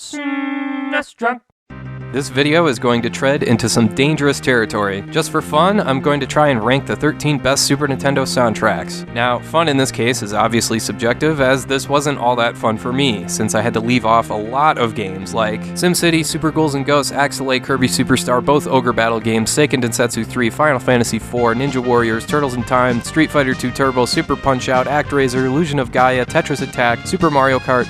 SNESdrunk. This video is going to tread into some dangerous territory. Just for fun, I'm going to try and rank the 13 best Super Nintendo soundtracks. Now, fun in this case is obviously subjective, as this wasn't all that fun for me, since I had to leave off a lot of games like SimCity, Super Ghouls and Ghosts, Axelay, Kirby Superstar, both Ogre Battle games, Seiken Densetsu 3, Final Fantasy IV, Ninja Warriors, Turtles in Time, Street Fighter II Turbo, Super Punch-Out, ActRaiser, Illusion of Gaia, Tetris Attack, Super Mario Kart,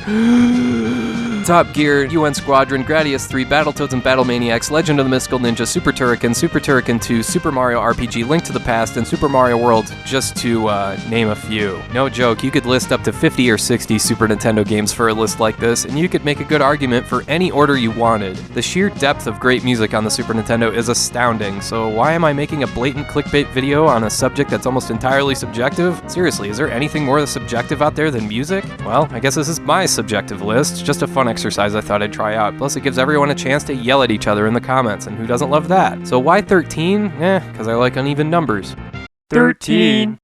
Top Gear, UN Squadron, Gradius 3, Battletoads and Battlemaniacs, Legend of the Mystical Ninja, Super Turrican 2, Super Mario RPG, Link to the Past, and Super Mario World, just to name a few. No joke, you could list up to 50 or 60 Super Nintendo games for a list like this, and you could make a good argument for any order you wanted. The sheer depth of great music on the Super Nintendo is astounding, so why am I making a blatant clickbait video on a subject that's almost entirely subjective? Seriously, is there anything more subjective out there than music? Well, I guess this is my subjective list, just a fun exercise I thought I'd try out. Plus it gives everyone a chance to yell at each other in the comments, and who doesn't love that? So why 13? Because I like uneven numbers. 13.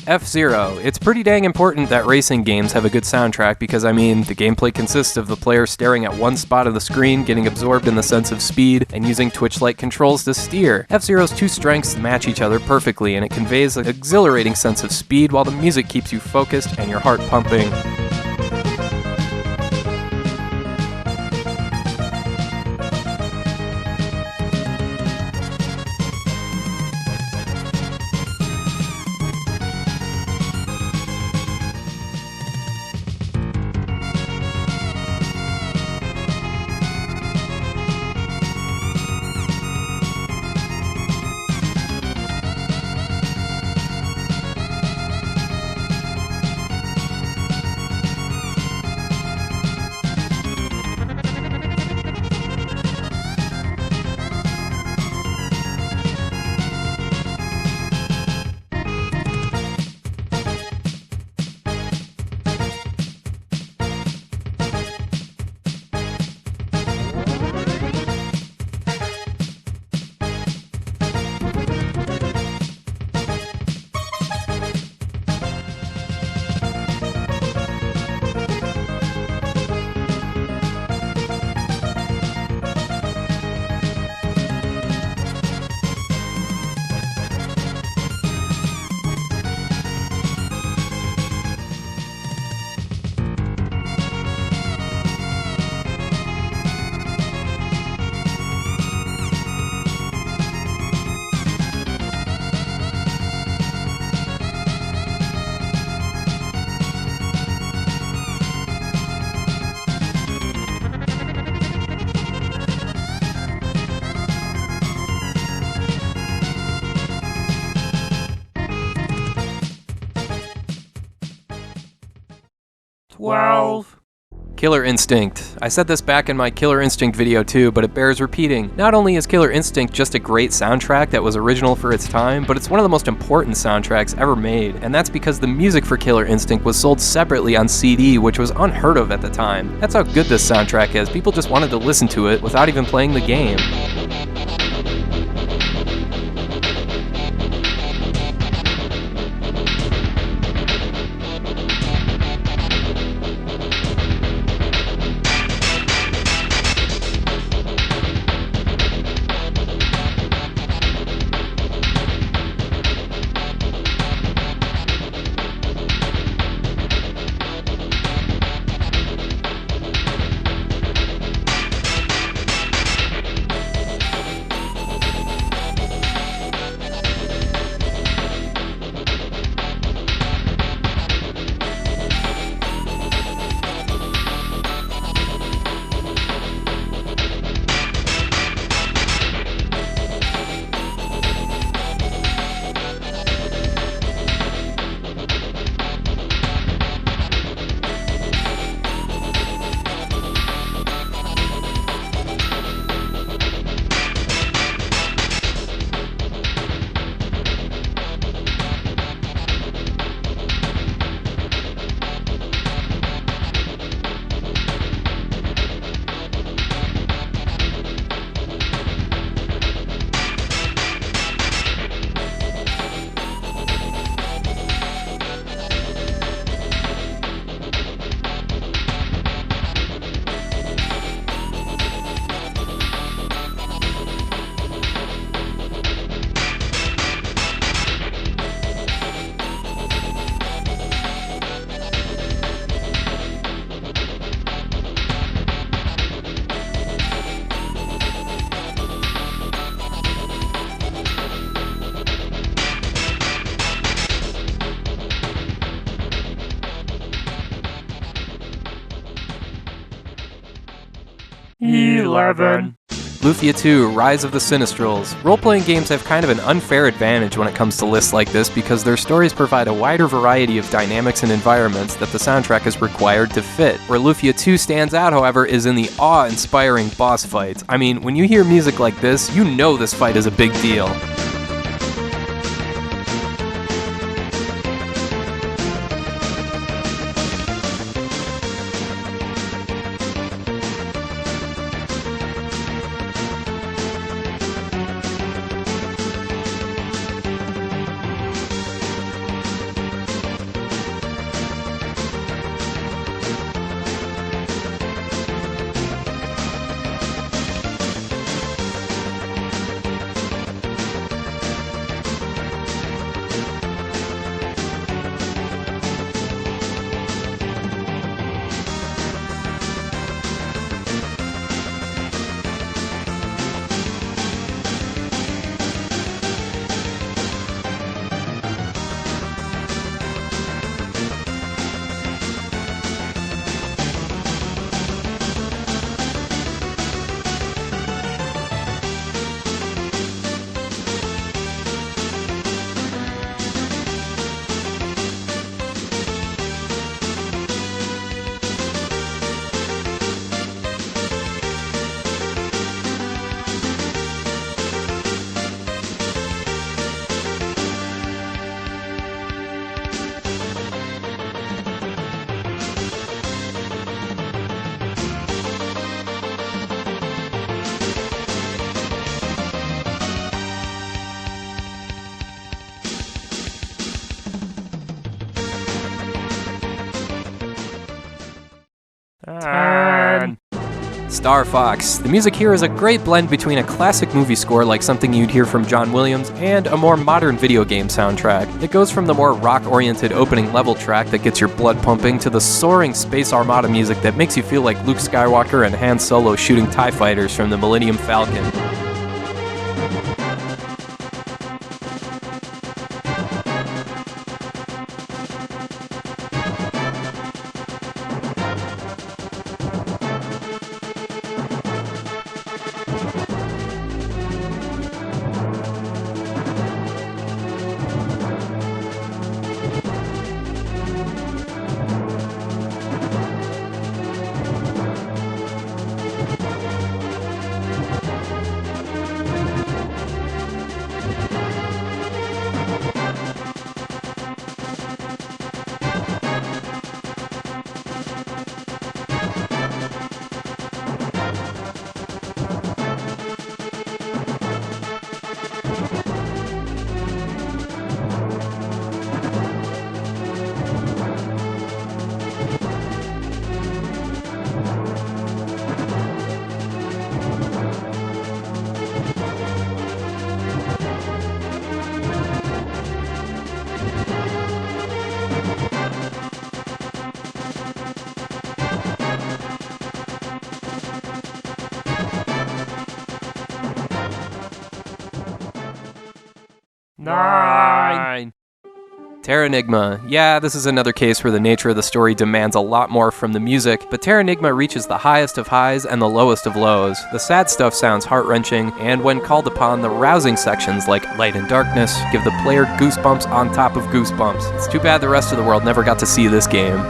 F-Zero. It's pretty dang important that racing games have a good soundtrack because, the gameplay consists of the player staring at one spot of the screen, getting absorbed in the sense of speed, and using Twitch-like controls to steer. F-Zero's two strengths match each other perfectly, and it conveys an exhilarating sense of speed while the music keeps you focused and your heart pumping. Killer Instinct. I said this back in my Killer Instinct video too, but it bears repeating. Not only is Killer Instinct just a great soundtrack that was original for its time, but it's one of the most important soundtracks ever made, and that's because the music for Killer Instinct was sold separately on CD, which was unheard of at the time. That's how good this soundtrack is. People just wanted to listen to it without even playing the game. 11. Lufia 2, Rise of the Sinistrals. Role-playing games have kind of an unfair advantage when it comes to lists like this because their stories provide a wider variety of dynamics and environments that the soundtrack is required to fit. Where Lufia 2 stands out, however, is in the awe-inspiring boss fights. I mean, when you hear music like this, you know this fight is a big deal. Star Fox. The music here is a great blend between a classic movie score like something you'd hear from John Williams and a more modern video game soundtrack. It goes from the more rock-oriented opening level track that gets your blood pumping to the soaring Space Armada music that makes you feel like Luke Skywalker and Han Solo shooting TIE fighters from the Millennium Falcon. Nine. Terranigma. Yeah, this is another case where the nature of the story demands a lot more from the music, but Terranigma reaches the highest of highs and the lowest of lows. The sad stuff sounds heart-wrenching, and when called upon, the rousing sections like Light and Darkness give the player goosebumps on top of goosebumps. It's too bad the rest of the world never got to see this game.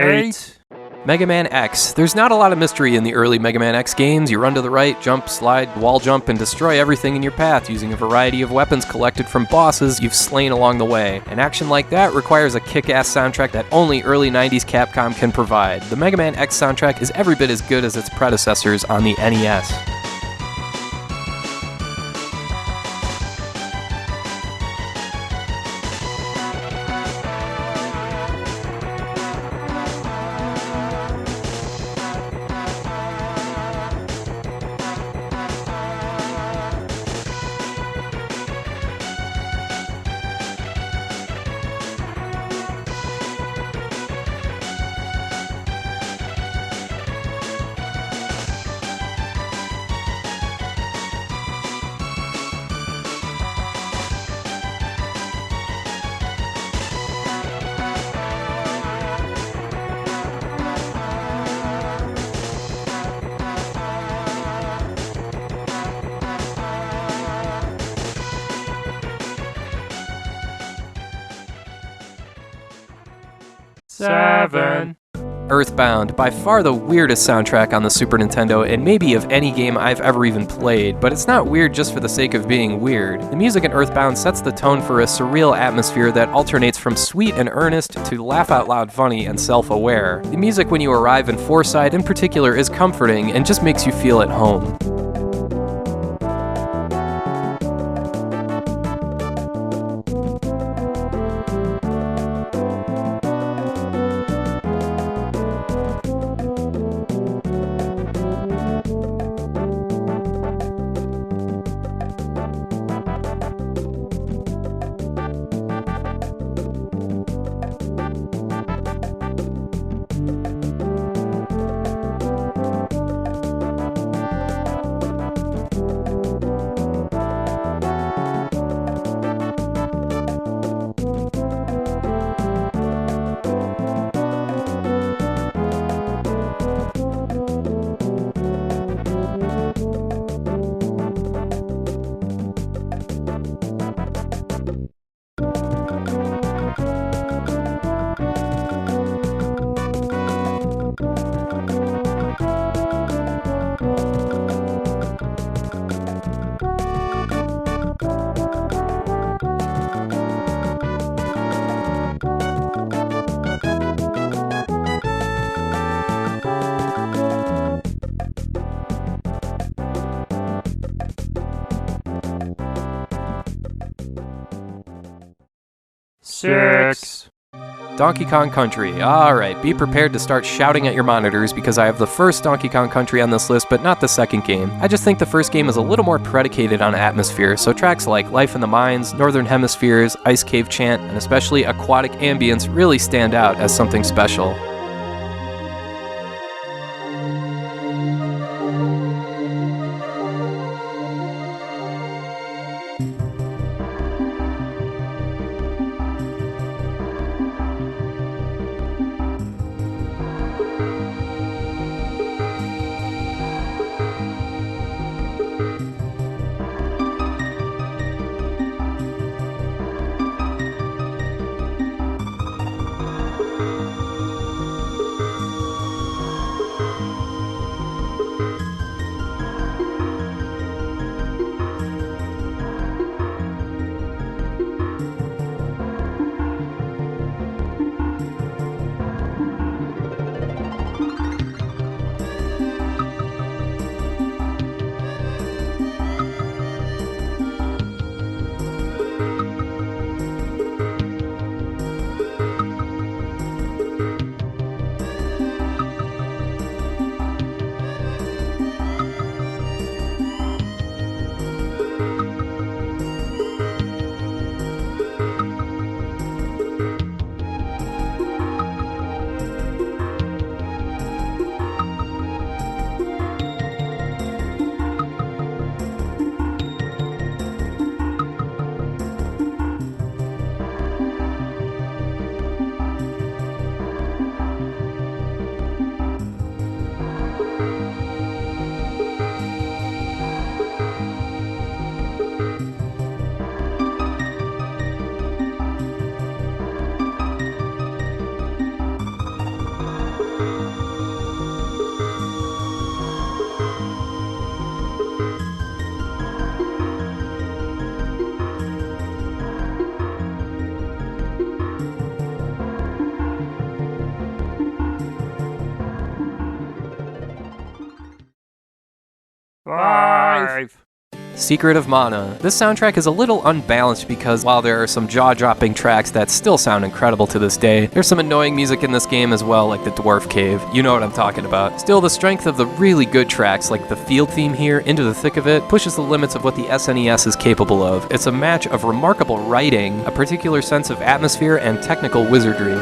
8. Mega Man X. There's not a lot of mystery in the early Mega Man X games. You run to the right, jump, slide, wall jump, and destroy everything in your path using a variety of weapons collected from bosses you've slain along the way. An action like that requires a kick-ass soundtrack that only early 90s Capcom can provide. The Mega Man X soundtrack is every bit as good as its predecessors on the NES. Seven. EarthBound, by far the weirdest soundtrack on the Super Nintendo and maybe of any game I've ever even played, but it's not weird just for the sake of being weird. The music in EarthBound sets the tone for a surreal atmosphere that alternates from sweet and earnest to laugh-out-loud funny and self-aware. The music when you arrive in Foreside in particular is comforting and just makes you feel at home. Six. Donkey Kong Country. Alright, be prepared to start shouting at your monitors because I have the first Donkey Kong Country on this list, but not the second game. I just think the first game is a little more predicated on atmosphere, so tracks like Life in the Mines, Northern Hemispheres, Ice Cave Chant, and especially Aquatic Ambience really stand out as something special. 5. Secret of Mana. This soundtrack is a little unbalanced because while there are some jaw-dropping tracks that still sound incredible to this day, there's some annoying music in this game as well, like the Dwarf Cave. You know what I'm talking about. Still, the strength of the really good tracks, like the field theme here, Into the Thick of It, pushes the limits of what the SNES is capable of. It's a match of remarkable writing, a particular sense of atmosphere, and technical wizardry.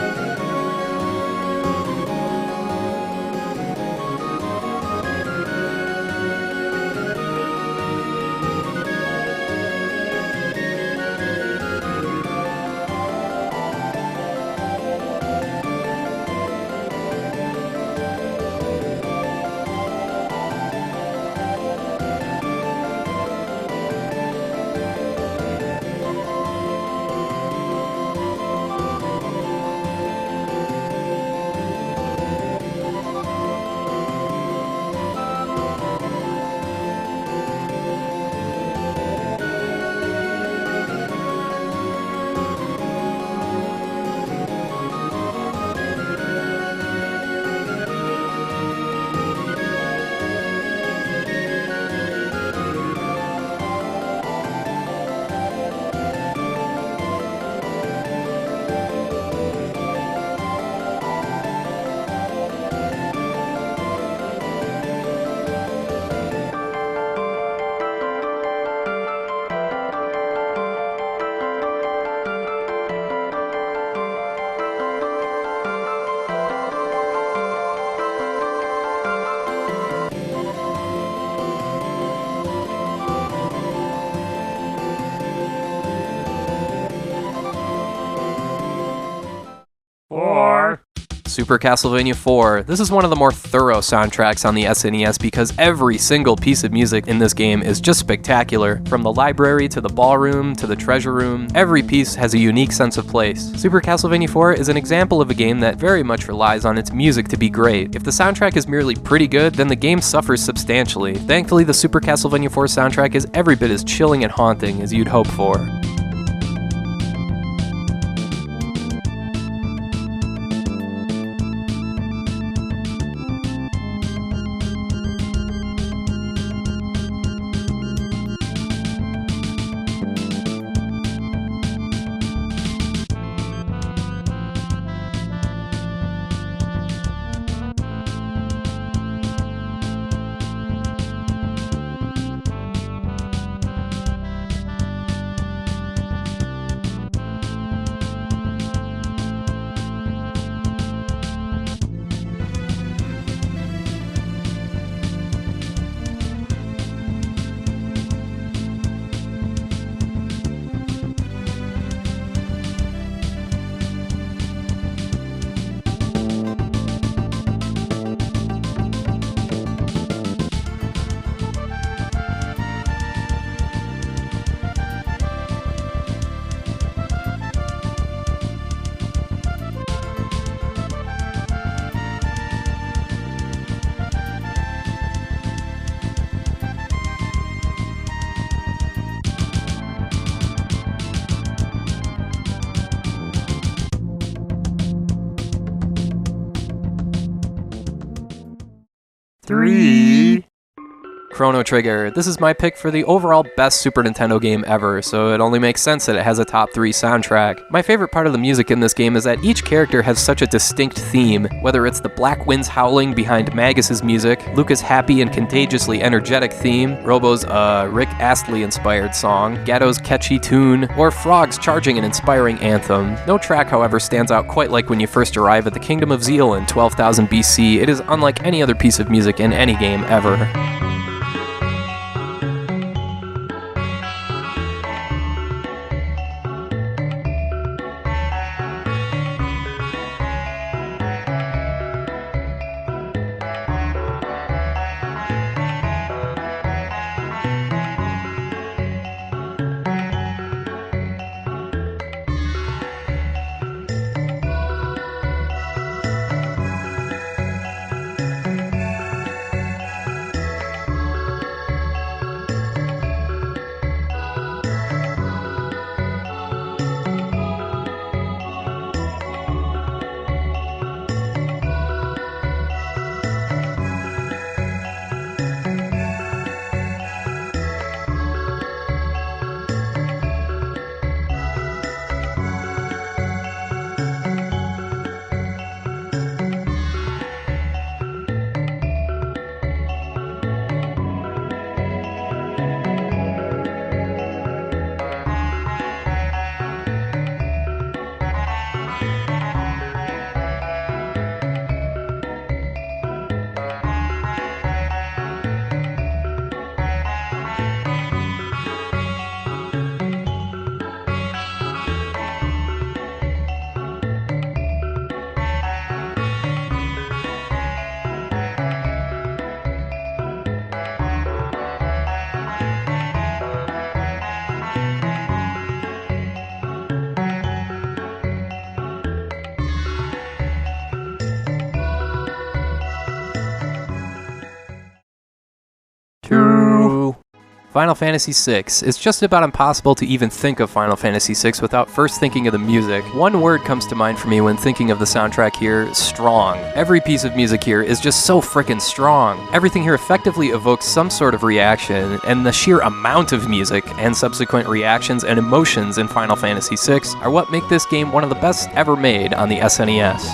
4. Super Castlevania IV. This is one of the more thorough soundtracks on the SNES because every single piece of music in this game is just spectacular. From the library to the ballroom to the treasure room, every piece has a unique sense of place. Super Castlevania IV is an example of a game that very much relies on its music to be great. If the soundtrack is merely pretty good, then the game suffers substantially. Thankfully, the Super Castlevania IV soundtrack is every bit as chilling and haunting as you'd hope for. Three. Chrono Trigger. This is my pick for the overall best Super Nintendo game ever, so it only makes sense that it has a top 3 soundtrack. My favorite part of the music in this game is that each character has such a distinct theme, whether it's the black winds howling behind Magus's music, Luca's happy and contagiously energetic theme, Robo's Rick Astley-inspired song, Gatto's catchy tune, or Frog's charging and inspiring anthem. No track, however, stands out quite like when you first arrive at the Kingdom of Zeal in 12,000 BC. It is unlike any other piece of music in any game ever. Final Fantasy VI. It's just about impossible to even think of Final Fantasy VI without first thinking of the music. One word comes to mind for me when thinking of the soundtrack here: strong. Every piece of music here is just so frickin' strong. Everything here effectively evokes some sort of reaction, and the sheer amount of music and subsequent reactions and emotions in Final Fantasy VI are what make this game one of the best ever made on the SNES.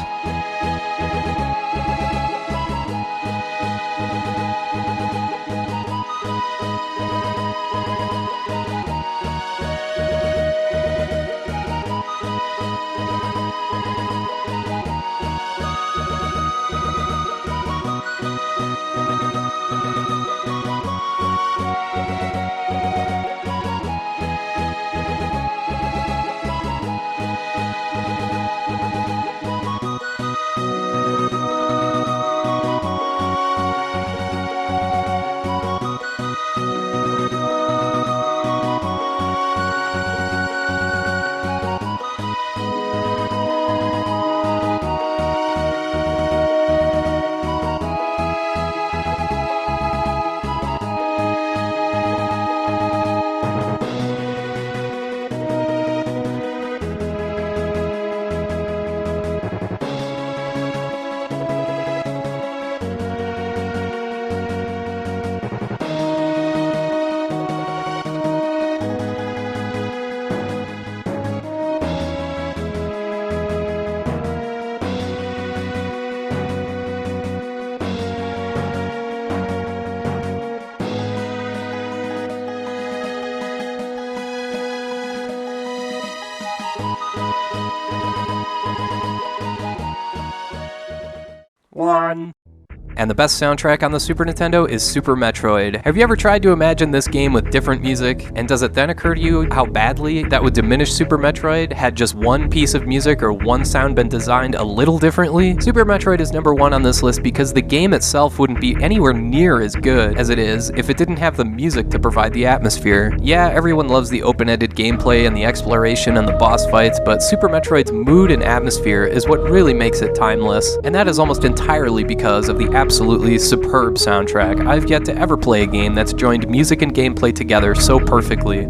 And the best soundtrack on the Super Nintendo is Super Metroid. Have you ever tried to imagine this game with different music? And does it then occur to you how badly that would diminish Super Metroid had just one piece of music or one sound been designed a little differently? Super Metroid is number one on this list because the game itself wouldn't be anywhere near as good as it is if it didn't have the music to provide the atmosphere. Yeah, everyone loves the open-ended gameplay and the exploration and the boss fights, but Super Metroid's mood and atmosphere is what really makes it timeless, and that is almost entirely because of the absolutely superb soundtrack. I've yet to ever play a game that's joined music and gameplay together so perfectly.